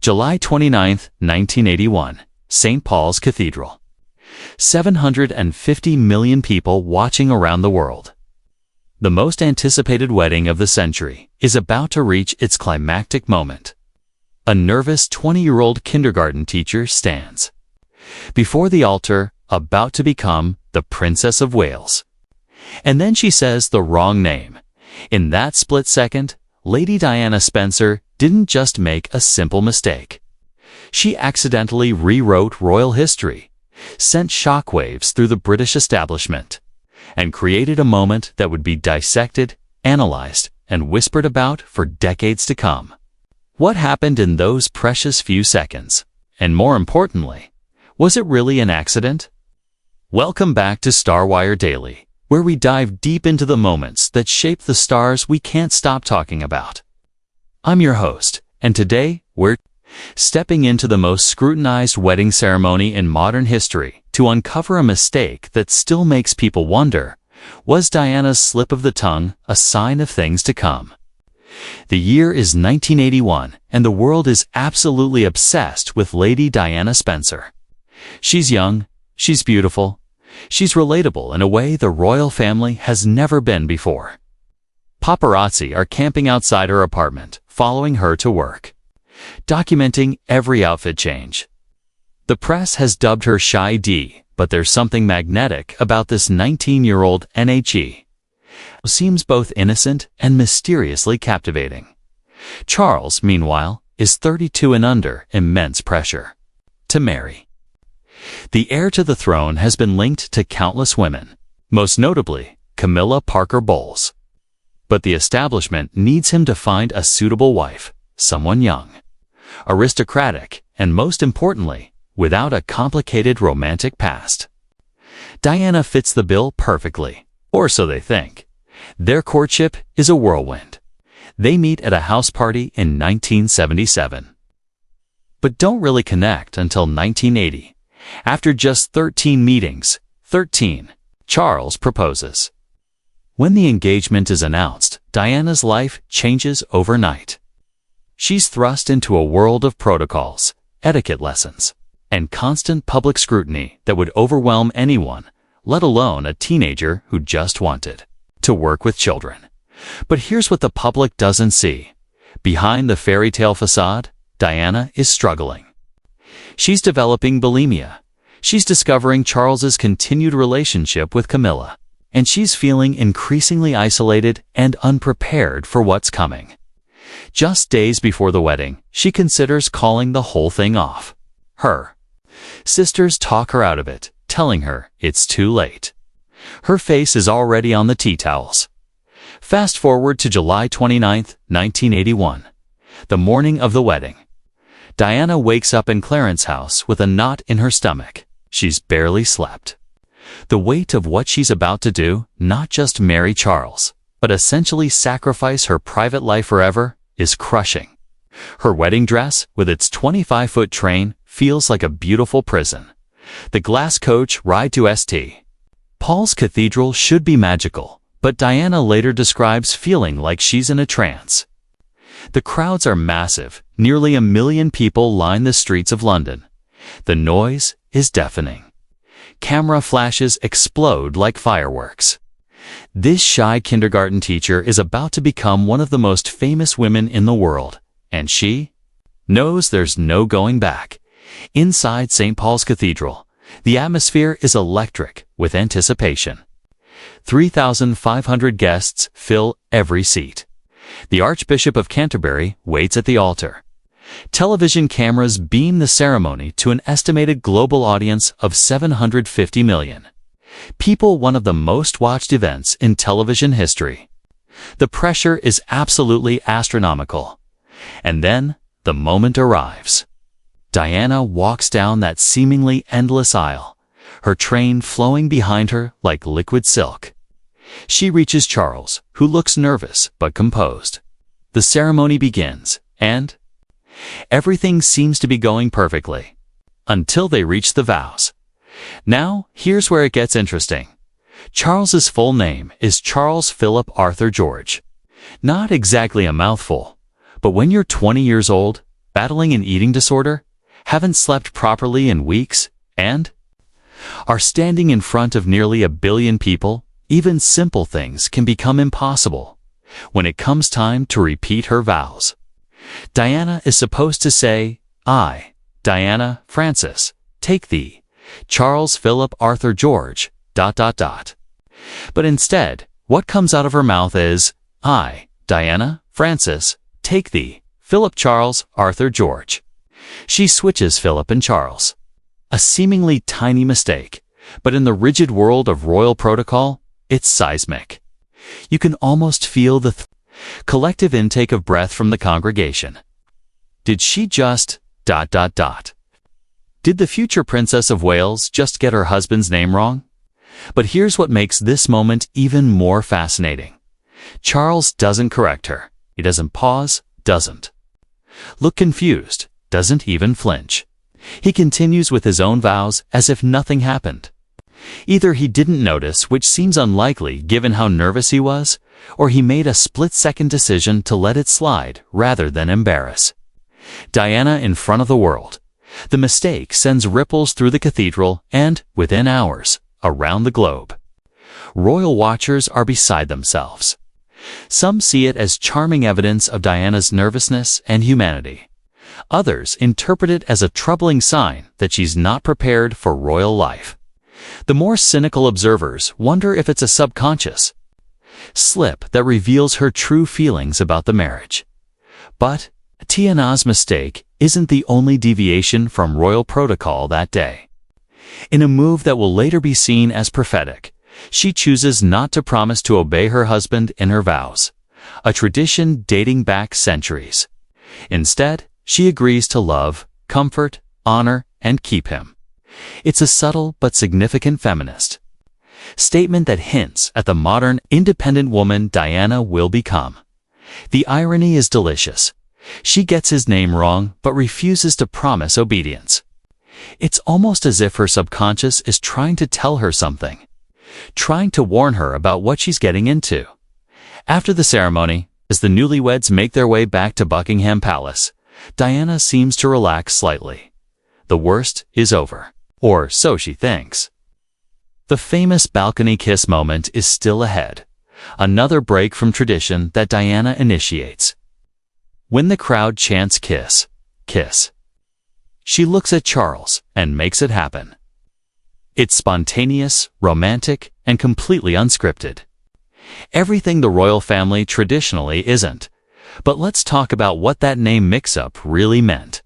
July 29, 1981, St. Paul's Cathedral. 750 million people watching around the world. The most anticipated wedding of the century is about to reach its climactic moment. A nervous 20-year-old kindergarten teacher stands before the altar, about to become the Princess of Wales. And then she says the wrong name. In that split second, Lady Diana Spencer didn't just make a simple mistake. She accidentally rewrote royal history, sent shockwaves through the British establishment, and created a moment that would be dissected, analyzed, and whispered about for decades to come. What happened in those precious few seconds? And more importantly, was it really an accident? Welcome back to StarWire Daily, where we dive deep into the moments that shape the stars we can't stop talking about. I'm your host, and today we're stepping into the most scrutinized wedding ceremony in modern history to uncover a mistake that still makes people wonder, was Diana's slip of the tongue a sign of things to come? The year is 1981, and the world is absolutely obsessed with Lady Diana Spencer. She's young, she's beautiful, she's relatable in a way the royal family has never been before. Paparazzi are camping outside her apartment, following her to work, documenting every outfit change. The press has dubbed her Shy D, but there's something magnetic about this 19-year-old NHE. Seems both innocent and mysteriously captivating. Charles, meanwhile, is 32 and under immense pressure to marry. The heir to the throne has been linked to countless women, most notably Camilla Parker Bowles. But the establishment needs him to find a suitable wife, someone young, aristocratic, and most importantly, without a complicated romantic past. Diana fits the bill perfectly, or so they think. Their courtship is a whirlwind. They meet at a house party in 1977, but don't really connect until 1980. After just 13 meetings, Charles proposes. When the engagement is announced, Diana's life changes overnight. She's thrust into a world of protocols, etiquette lessons, and constant public scrutiny that would overwhelm anyone, let alone a teenager who just wanted to work with children. But here's what the public doesn't see. Behind the fairy tale facade, Diana is struggling. She's developing bulimia. She's discovering Charles's continued relationship with Camilla, and she's feeling increasingly isolated and unprepared for what's coming. Just days before the wedding, she considers calling the whole thing off. Her sisters talk her out of it, telling her it's too late. Her face is already on the tea towels. Fast forward to July 29, 1981, the morning of the wedding. Diana wakes up in Clarence's house with a knot in her stomach. She's barely slept. The weight of what she's about to do, not just marry Charles, but essentially sacrifice her private life forever, is crushing. Her wedding dress, with its 25-foot train, feels like a beautiful prison. The glass coach ride to St. Paul's Cathedral should be magical, but Diana later describes feeling like she's in a trance. The crowds are massive. Nearly 1 million people line the streets of London. The noise is deafening. Camera flashes explode like fireworks. This shy kindergarten teacher is about to become one of the most famous women in the world, and she knows there's no going back. Inside St. Paul's Cathedral, the atmosphere is electric with anticipation. 3,500 guests fill every seat. The Archbishop of Canterbury waits at the altar. Television cameras beam the ceremony to an estimated global audience of 750 million. People, one of the most watched events in television history. The pressure is absolutely astronomical. And then, the moment arrives. Diana walks down that seemingly endless aisle, her train flowing behind her like liquid silk. She reaches Charles, who looks nervous but composed. The ceremony begins, and everything seems to be going perfectly, until they reach the vows. Now, here's where it gets interesting. Charles's full name is Charles Philip Arthur George. Not exactly a mouthful, but when you're 20 years old, battling an eating disorder, haven't slept properly in weeks, and are standing in front of nearly 1 billion people. Even simple things can become impossible when it comes time to repeat her vows. Diana is supposed to say, "I, Diana Frances, take thee, Charles Philip Arthur George, .. But instead, what comes out of her mouth is, "I, Diana Frances, take thee, Philip Charles Arthur George." She switches Philip and Charles. A seemingly tiny mistake, but in the rigid world of royal protocol, it's seismic. You can almost feel the collective intake of breath from the congregation. Did she just ... Did the future Princess of Wales just get her husband's name wrong? But here's what makes this moment even more fascinating. Charles doesn't correct her. He doesn't pause, doesn't look confused, doesn't even flinch. He continues with his own vows as if nothing happened. Either he didn't notice, which seems unlikely given how nervous he was, or he made a split-second decision to let it slide rather than embarrass Diana in front of the world. The mistake sends ripples through the cathedral and, within hours, around the globe. Royal watchers are beside themselves. Some see it as charming evidence of Diana's nervousness and humanity. Others interpret it as a troubling sign that she's not prepared for royal life. The more cynical observers wonder if it's a subconscious slip that reveals her true feelings about the marriage. But Diana's mistake isn't the only deviation from royal protocol that day. In a move that will later be seen as prophetic, she chooses not to promise to obey her husband in her vows, a tradition dating back centuries. Instead, she agrees to love, comfort, honor, and keep him. It's a subtle but significant feminist statement that hints at the modern, independent woman Diana will become. The irony is delicious. She gets his name wrong but refuses to promise obedience. It's almost as if her subconscious is trying to tell her something, trying to warn her about what she's getting into. After the ceremony, as the newlyweds make their way back to Buckingham Palace, Diana seems to relax slightly. The worst is over, or so she thinks. The famous balcony kiss moment is still ahead, another break from tradition that Diana initiates. When the crowd chants "kiss, kiss," she looks at Charles and makes it happen. It's spontaneous, romantic, and completely unscripted. Everything the royal family traditionally isn't. But let's talk about what that name mix-up really meant.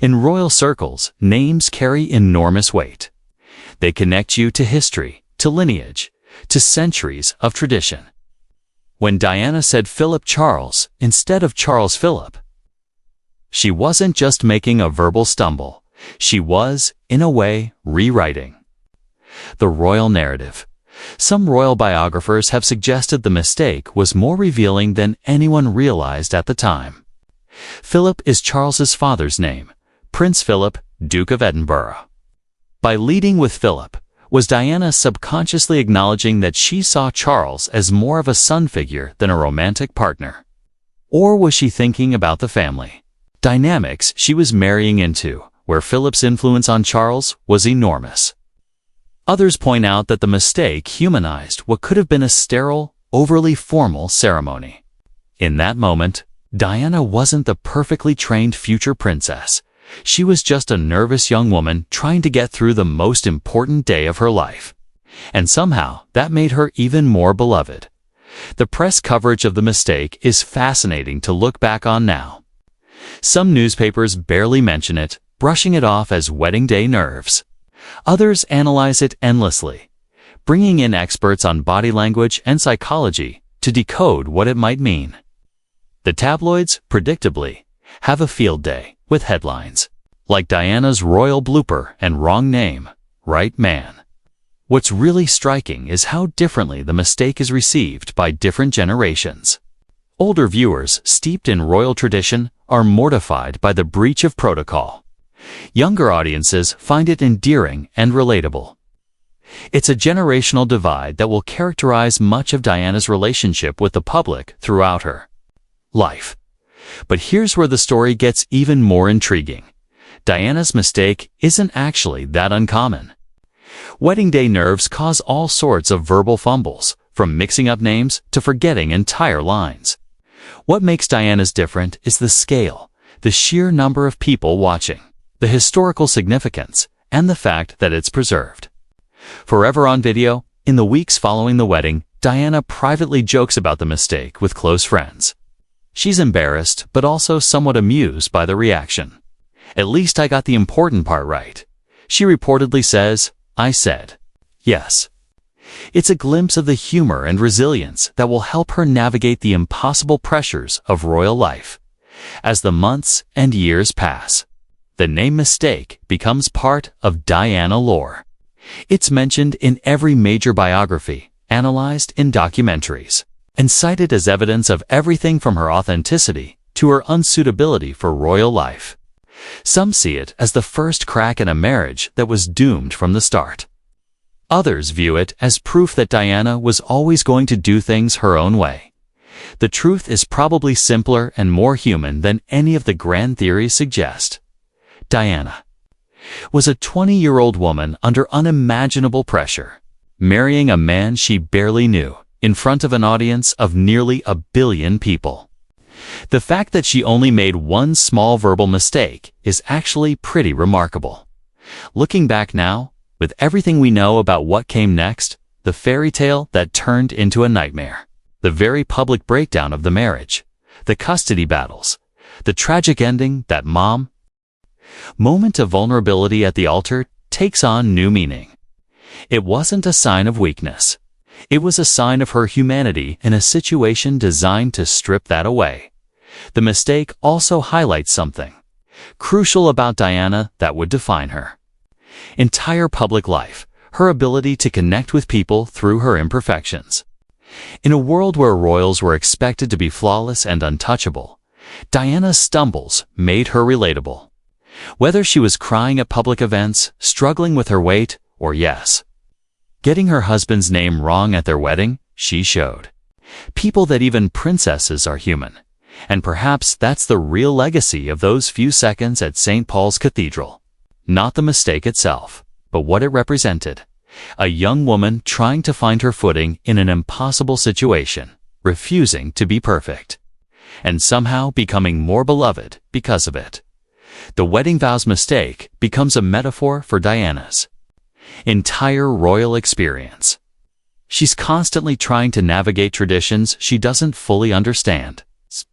In royal circles, names carry enormous weight. They connect you to history, to lineage, to centuries of tradition. When Diana said Philip Charles instead of Charles Philip, she wasn't just making a verbal stumble. She was, in a way, rewriting the royal narrative. Some royal biographers have suggested the mistake was more revealing than anyone realized at the time. Philip is Charles's father's name, Prince Philip, Duke of Edinburgh. By leading with Philip, was Diana subconsciously acknowledging that she saw Charles as more of a son figure than a romantic partner? Or was she thinking about the family dynamics she was marrying into, where Philip's influence on Charles was enormous? Others point out that the mistake humanized what could have been a sterile, overly formal ceremony. In that moment, Diana wasn't the perfectly trained future princess. She was just a nervous young woman trying to get through the most important day of her life. And somehow, that made her even more beloved. The press coverage of the mistake is fascinating to look back on now. Some newspapers barely mention it, brushing it off as wedding day nerves. Others analyze it endlessly, bringing in experts on body language and psychology to decode what it might mean. The tabloids, predictably, have a field day with headlines like Diana's royal blooper and wrong name, right man. What's really striking is how differently the mistake is received by different generations. Older viewers, steeped in royal tradition, are mortified by the breach of protocol. Younger audiences find it endearing and relatable. It's a generational divide that will characterize much of Diana's relationship with the public throughout her life. But here's where the story gets even more intriguing. Diana's mistake isn't actually that uncommon. Wedding day nerves cause all sorts of verbal fumbles, from mixing up names to forgetting entire lines. What makes Diana's different is the scale, the sheer number of people watching, the historical significance, and the fact that it's preserved. Forever on video, in the weeks following the wedding, Diana privately jokes about the mistake with close friends. She's embarrassed, but also somewhat amused by the reaction. "At least I got the important part right," she reportedly says. "I said yes." It's a glimpse of the humor and resilience that will help her navigate the impossible pressures of royal life. As the months and years pass, the name mistake becomes part of Diana lore. It's mentioned in every major biography, analyzed in documentaries, and cited as evidence of everything from her authenticity to her unsuitability for royal life. Some see it as the first crack in a marriage that was doomed from the start. Others view it as proof that Diana was always going to do things her own way. The truth is probably simpler and more human than any of the grand theories suggest. Diana was a 20-year-old woman under unimaginable pressure, marrying a man she barely knew, in front of an audience of nearly 1 billion people. The fact that she only made one small verbal mistake is actually pretty remarkable. Looking back now, with everything we know about what came next, the fairy tale that turned into a nightmare, the very public breakdown of the marriage, the custody battles, the tragic ending, that moment of vulnerability at the altar takes on new meaning. It wasn't a sign of weakness. It was a sign of her humanity in a situation designed to strip that away. The mistake also highlights something crucial about Diana that would define her entire public life, her ability to connect with people through her imperfections. In a world where royals were expected to be flawless and untouchable, Diana's stumbles made her relatable. Whether she was crying at public events, struggling with her weight, or getting her husband's name wrong at their wedding, she showed people that even princesses are human. And perhaps that's the real legacy of those few seconds at St. Paul's Cathedral. Not the mistake itself, but what it represented. A young woman trying to find her footing in an impossible situation, refusing to be perfect, and somehow becoming more beloved because of it. The wedding vows mistake becomes a metaphor for Diana's entire royal experience. She's constantly trying to navigate traditions she doesn't fully understand,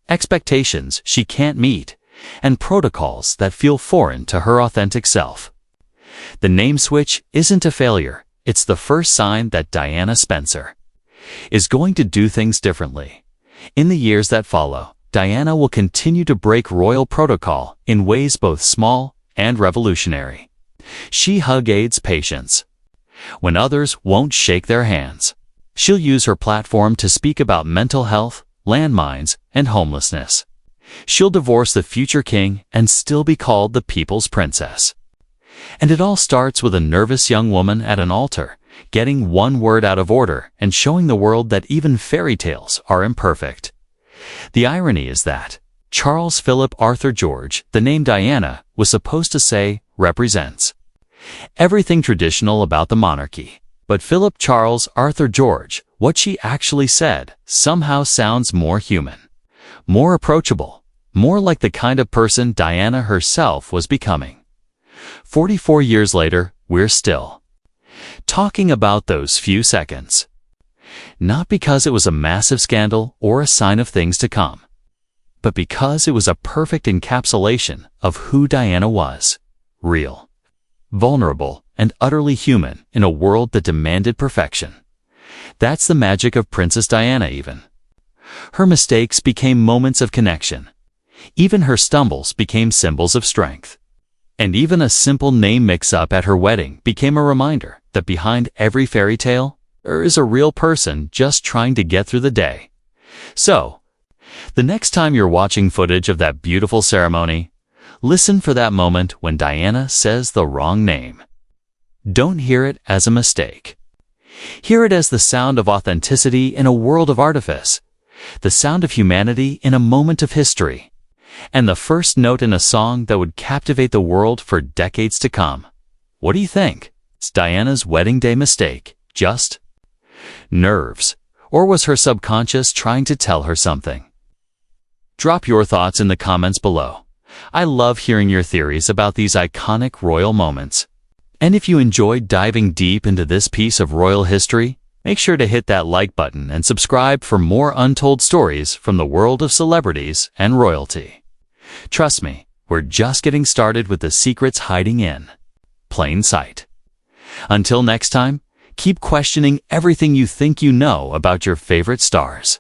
expectations she can't meet, and protocols that feel foreign to her authentic self. The name switch isn't a failure. It's the first sign that Diana Spencer is going to do things differently. In the years that follow, Diana will continue to break royal protocol in ways both small and revolutionary. She hugs patience when others won't shake their hands. She'll use her platform to speak about mental health, landmines, and homelessness. She'll divorce the future king and still be called the people's princess. And it all starts with a nervous young woman at an altar, getting one word out of order and showing the world that even fairy tales are imperfect. The irony is that Charles Philip Arthur George, the name Diana was supposed to say, represents everything traditional about the monarchy. But Philip Charles Arthur George, what she actually said, somehow sounds more human, more approachable, more like the kind of person Diana herself was becoming. 44 years later, we're still talking about those few seconds. Not because it was a massive scandal or a sign of things to come, but because it was a perfect encapsulation of who Diana was: real, vulnerable, and utterly human in a world that demanded perfection. That's the magic of Princess Diana even. Her mistakes became moments of connection. Even her stumbles became symbols of strength. And even a simple name mix-up at her wedding became a reminder that behind every fairy tale, there is a real person just trying to get through the day. So, the next time you're watching footage of that beautiful ceremony, listen for that moment when Diana says the wrong name. Don't hear it as a mistake. Hear it as the sound of authenticity in a world of artifice, the sound of humanity in a moment of history, and the first note in a song that would captivate the world for decades to come. What do you think? Is Diana's wedding day mistake just nerves, or was her subconscious trying to tell her something? Drop your thoughts in the comments below. I love hearing your theories about these iconic royal moments. And if you enjoyed diving deep into this piece of royal history, make sure to hit that like button and subscribe for more untold stories from the world of celebrities and royalty. Trust me, we're just getting started with the secrets hiding in plain sight. Until next time, keep questioning everything you think you know about your favorite stars.